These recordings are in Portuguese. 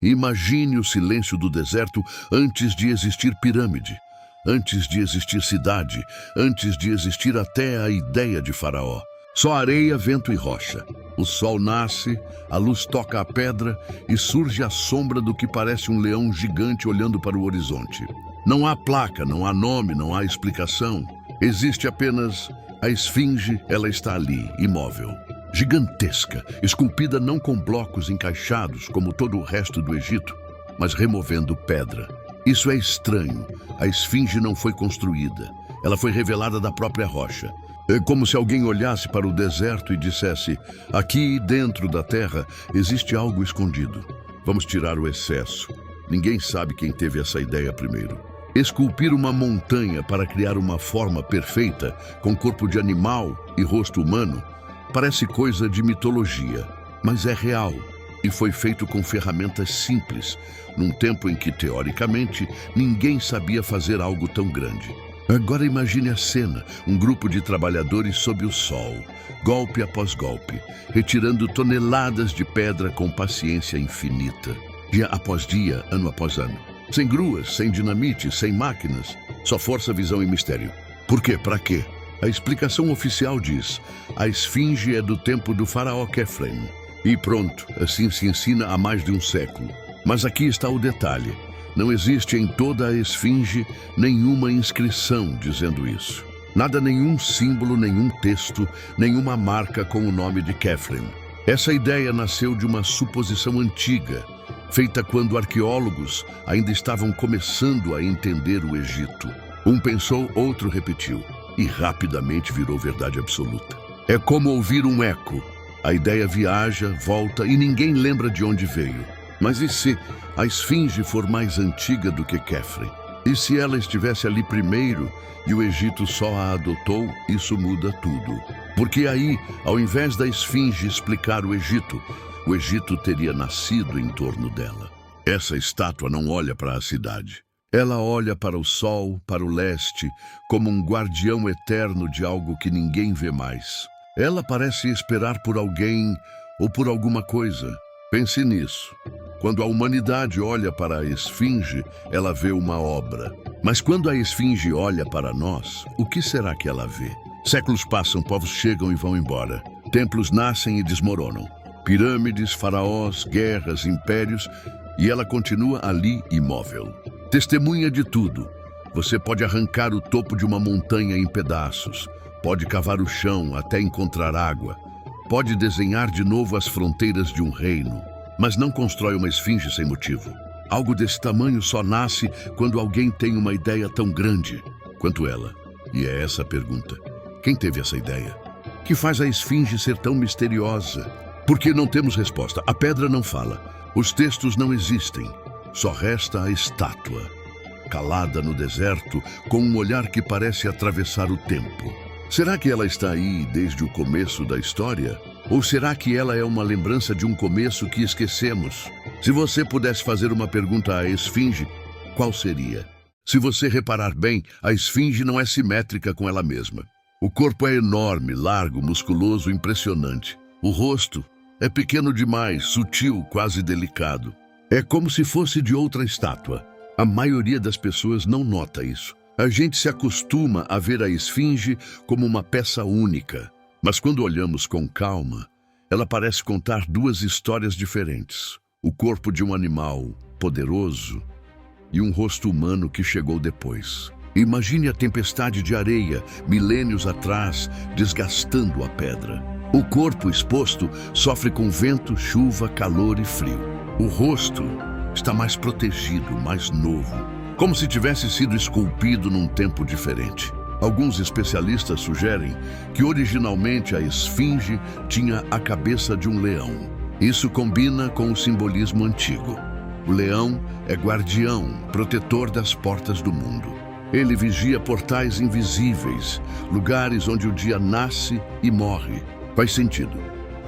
Imagine o silêncio do deserto antes de existir pirâmide, antes de existir cidade, antes de existir até a ideia de Faraó. Só areia, vento e rocha. O sol nasce, a luz toca a pedra e surge a sombra do que parece um leão gigante olhando para o horizonte. Não há placa, não há nome, não há explicação. Existe apenas a esfinge, ela está ali, imóvel. Gigantesca, esculpida não com blocos encaixados como todo o resto do Egito, mas removendo pedra. Isso é estranho. A esfinge não foi construída. Ela foi revelada da própria rocha. É como se alguém olhasse para o deserto e dissesse: aqui dentro da terra existe algo escondido. Vamos tirar o excesso. Ninguém sabe quem teve essa ideia primeiro. Esculpir uma montanha para criar uma forma perfeita, com corpo de animal e rosto humano, parece coisa de mitologia, mas é real e foi feito com ferramentas simples, num tempo em que, teoricamente, ninguém sabia fazer algo tão grande. Agora imagine a cena, um grupo de trabalhadores sob o sol, golpe após golpe, retirando toneladas de pedra com paciência infinita, dia após dia, ano após ano. Sem gruas, sem dinamite, sem máquinas, só força, visão e mistério. Por quê? Para quê? A explicação oficial diz: a esfinge é do tempo do faraó Khafre. E pronto, assim se ensina há mais de um século. Mas aqui está o detalhe. Não existe em toda a esfinge nenhuma inscrição dizendo isso. Nada, nenhum símbolo, nenhum texto, nenhuma marca com o nome de Khafre. Essa ideia nasceu de uma suposição antiga, feita quando arqueólogos ainda estavam começando a entender o Egito. Um pensou, outro repetiu, e rapidamente virou verdade absoluta. É como ouvir um eco. A ideia viaja, volta e ninguém lembra de onde veio. Mas e se a esfinge for mais antiga do que Khafre? E se ela estivesse ali primeiro e o Egito só a adotou, isso muda tudo. Porque aí, ao invés da esfinge explicar o Egito teria nascido em torno dela. Essa estátua não olha para a cidade. Ela olha para o sol, para o leste, como um guardião eterno de algo que ninguém vê mais. Ela parece esperar por alguém ou por alguma coisa. Pense nisso. Quando a humanidade olha para a esfinge, ela vê uma obra. Mas quando a esfinge olha para nós, o que será que ela vê? Séculos passam, povos chegam e vão embora. Templos nascem e desmoronam. Pirâmides, faraós, guerras, impérios, e ela continua ali imóvel. Testemunha de tudo. Você pode arrancar o topo de uma montanha em pedaços, pode cavar o chão até encontrar água, pode desenhar de novo as fronteiras de um reino, mas não constrói uma esfinge sem motivo. Algo desse tamanho só nasce quando alguém tem uma ideia tão grande quanto ela. E é essa a pergunta. Quem teve essa ideia? Que faz a esfinge ser tão misteriosa? Porque não temos resposta. A pedra não fala. Os textos não existem. Só resta a estátua, calada no deserto, com um olhar que parece atravessar o tempo. Será que ela está aí desde o começo da história? Ou será que ela é uma lembrança de um começo que esquecemos? Se você pudesse fazer uma pergunta à esfinge, qual seria? Se você reparar bem, a esfinge não é simétrica com ela mesma. O corpo é enorme, largo, musculoso, impressionante. O rosto é pequeno demais, sutil, quase delicado. É como se fosse de outra estátua. A maioria das pessoas não nota isso. A gente se acostuma a ver a esfinge como uma peça única. Mas quando olhamos com calma, ela parece contar duas histórias diferentes. O corpo de um animal poderoso e um rosto humano que chegou depois. Imagine a tempestade de areia, milênios atrás, desgastando a pedra. O corpo exposto sofre com vento, chuva, calor e frio. O rosto está mais protegido, mais novo, como se tivesse sido esculpido num tempo diferente. Alguns especialistas sugerem que originalmente a esfinge tinha a cabeça de um leão. Isso combina com o simbolismo antigo. O leão é guardião, protetor das portas do mundo. Ele vigia portais invisíveis, lugares onde o dia nasce e morre. Faz sentido.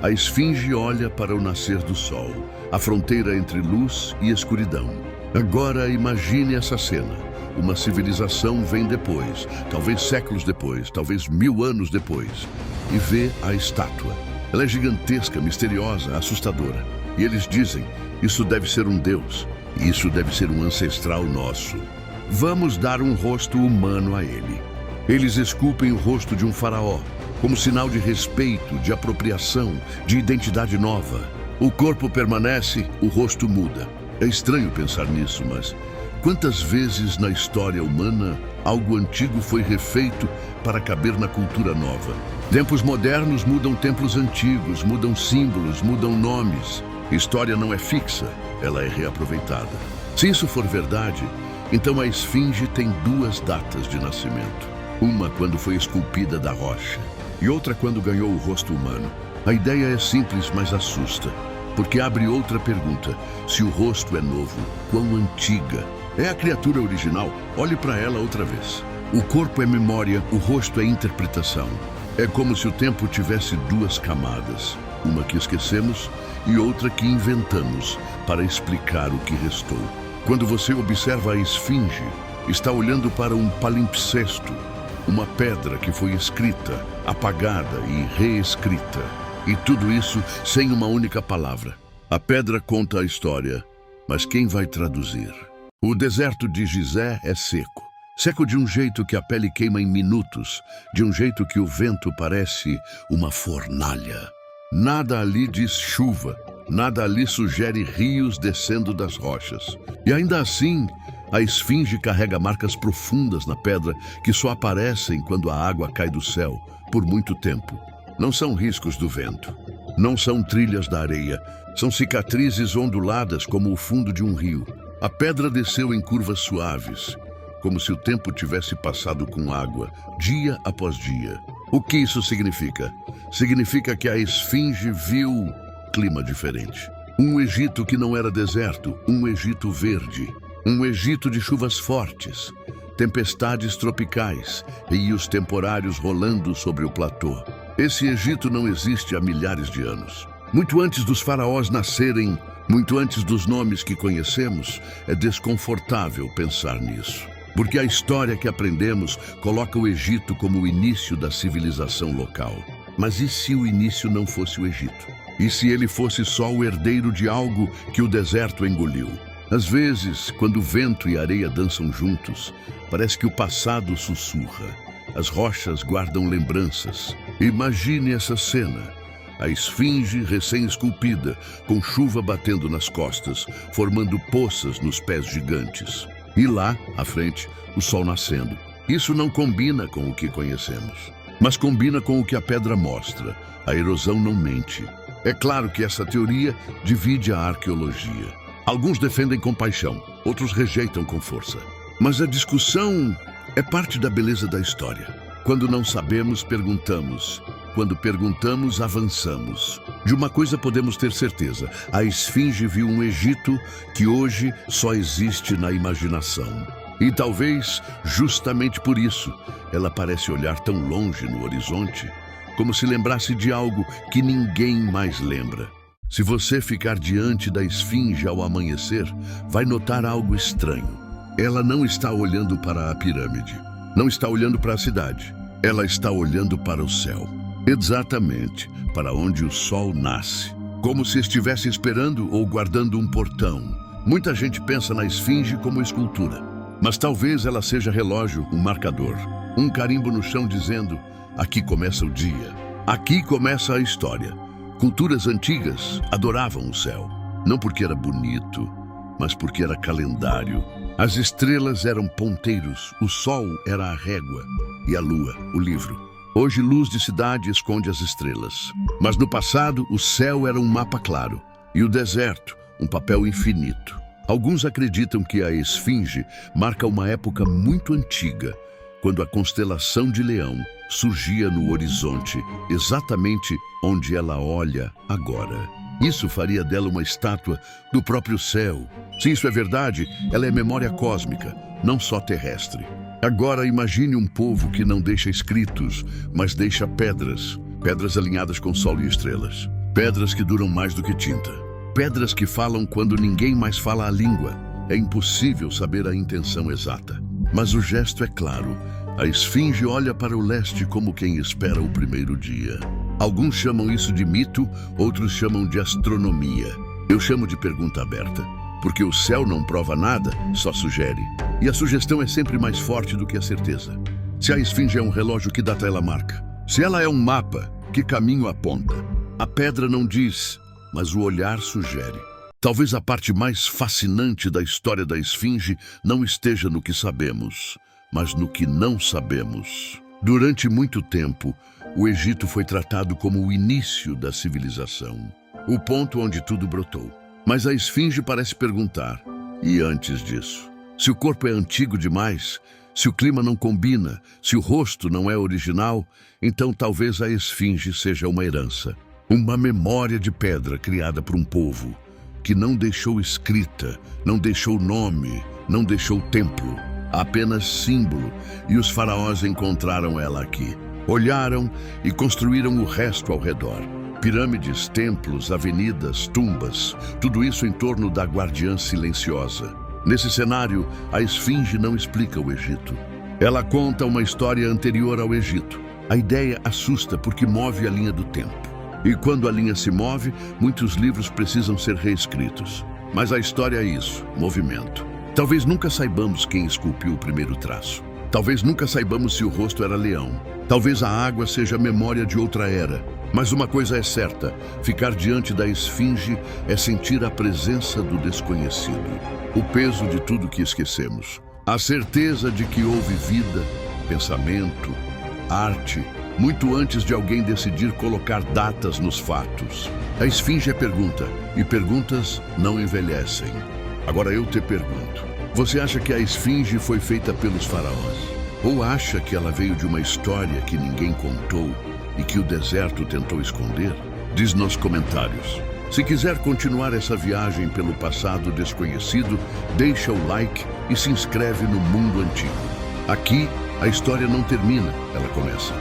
A esfinge olha para o nascer do sol, a fronteira entre luz e escuridão. Agora imagine essa cena. Uma civilização vem depois, talvez séculos depois, talvez 1000 anos depois, e vê a estátua. Ela é gigantesca, misteriosa, assustadora. E eles dizem, Isso deve ser um deus. Isso deve ser um ancestral nosso. Vamos dar um rosto humano a ele. Eles esculpem o rosto de um faraó, como sinal de respeito, de apropriação, de identidade nova. O corpo permanece, o rosto muda. É estranho pensar nisso, mas quantas vezes na história humana algo antigo foi refeito para caber na cultura nova? Tempos modernos mudam templos antigos, mudam símbolos, mudam nomes. História não é fixa, ela é reaproveitada. Se isso for verdade, então a esfinge tem duas datas de nascimento. Uma quando foi esculpida da rocha e outra quando ganhou o rosto humano. A ideia é simples, mas assusta, porque abre outra pergunta. Se o rosto é novo, quão antiga é a criatura original? Olhe para ela outra vez. O corpo é memória, o rosto é interpretação. É como se o tempo tivesse duas camadas, uma que esquecemos e outra que inventamos para explicar o que restou. Quando você observa a esfinge, está olhando para um palimpsesto, uma pedra que foi escrita, apagada e reescrita. E tudo isso sem uma única palavra. A pedra conta a história, mas quem vai traduzir? O deserto de Gizé é seco. Seco de um jeito que a pele queima em minutos, de um jeito que o vento parece uma fornalha. Nada ali diz chuva, nada ali sugere rios descendo das rochas. E ainda assim, a esfinge carrega marcas profundas na pedra que só aparecem quando a água cai do céu, por muito tempo. Não são riscos do vento, não são trilhas da areia, são cicatrizes onduladas como o fundo de um rio. A pedra desceu em curvas suaves, como se o tempo tivesse passado com água, dia após dia. O que isso significa? Significa que a esfinge viu clima diferente. Um Egito que não era deserto, um Egito verde. Um Egito de chuvas fortes, tempestades tropicais e rios temporários rolando sobre o platô. Esse Egito não existe há milhares de anos. Muito antes dos faraós nascerem, muito antes dos nomes que conhecemos, é desconfortável pensar nisso. Porque a história que aprendemos coloca o Egito como o início da civilização local. Mas e se o início não fosse o Egito? E se ele fosse só o herdeiro de algo que o deserto engoliu? Às vezes, quando o vento e a areia dançam juntos, parece que o passado sussurra. As rochas guardam lembranças. Imagine essa cena. A esfinge recém-esculpida, com chuva batendo nas costas, formando poças nos pés gigantes. E lá, à frente, o sol nascendo. Isso não combina com o que conhecemos, mas combina com o que a pedra mostra. A erosão não mente. É claro que essa teoria divide a arqueologia. Alguns defendem com paixão, outros rejeitam com força. Mas a discussão é parte da beleza da história. Quando não sabemos, perguntamos. Quando perguntamos, avançamos. De uma coisa podemos ter certeza: a esfinge viu um Egito que hoje só existe na imaginação. E talvez, justamente por isso, ela parece olhar tão longe no horizonte, como se lembrasse de algo que ninguém mais lembra. Se você ficar diante da esfinge ao amanhecer, vai notar algo estranho. Ela não está olhando para a pirâmide, não está olhando para a cidade. Ela está olhando para o céu. Exatamente para onde o sol nasce, como se estivesse esperando ou guardando um portão. Muita gente pensa na esfinge como escultura, mas talvez ela seja relógio, um marcador, um carimbo no chão dizendo: aqui começa o dia, aqui começa a história. Culturas antigas adoravam o céu, não porque era bonito, mas porque era calendário. As estrelas eram ponteiros, o sol era a régua e a lua, o livro. Hoje, luz de cidade esconde as estrelas. Mas no passado, o céu era um mapa claro e o deserto, um papel infinito. Alguns acreditam que a esfinge marca uma época muito antiga, quando a constelação de Leão surgia no horizonte, exatamente onde ela olha agora. Isso faria dela uma estátua do próprio céu. Se isso é verdade, ela é memória cósmica, não só terrestre. Agora imagine um povo que não deixa escritos, mas deixa pedras. Pedras alinhadas com sol e estrelas. Pedras que duram mais do que tinta. Pedras que falam quando ninguém mais fala a língua. É impossível saber a intenção exata. Mas o gesto é claro. A esfinge olha para o leste como quem espera o primeiro dia. Alguns chamam isso de mito, outros chamam de astronomia. Eu chamo de pergunta aberta, porque o céu não prova nada, só sugere. E a sugestão é sempre mais forte do que a certeza. Se a esfinge é um relógio, que data ela marca? Se ela é um mapa, que caminho aponta? A pedra não diz, mas o olhar sugere. Talvez a parte mais fascinante da história da esfinge não esteja no que sabemos, mas no que não sabemos. Durante muito tempo, o Egito foi tratado como o início da civilização, o ponto onde tudo brotou. Mas a esfinge parece perguntar, e antes disso? Se o corpo é antigo demais, se o clima não combina, se o rosto não é original, então talvez a esfinge seja uma herança, uma memória de pedra criada por um povo que não deixou escrita, não deixou nome, não deixou templo, apenas símbolo, e os faraós encontraram ela aqui. Olharam e construíram o resto ao redor. Pirâmides, templos, avenidas, tumbas, tudo isso em torno da guardiã silenciosa. Nesse cenário, a esfinge não explica o Egito. Ela conta uma história anterior ao Egito. A ideia assusta porque move a linha do tempo. E quando a linha se move, muitos livros precisam ser reescritos. Mas a história é isso, movimento. Talvez nunca saibamos quem esculpiu o primeiro traço. Talvez nunca saibamos se o rosto era leão. Talvez a água seja a memória de outra era. Mas uma coisa é certa, ficar diante da esfinge é sentir a presença do desconhecido, o peso de tudo que esquecemos, a certeza de que houve vida, pensamento, arte, muito antes de alguém decidir colocar datas nos fatos. A esfinge é pergunta, e perguntas não envelhecem. Agora eu te pergunto, você acha que a esfinge foi feita pelos faraós? Ou acha que ela veio de uma história que ninguém contou e que o deserto tentou esconder? Diz nos comentários. Se quiser continuar essa viagem pelo passado desconhecido, deixa o like e se inscreve no Mundo Antigo. Aqui, a história não termina, ela começa.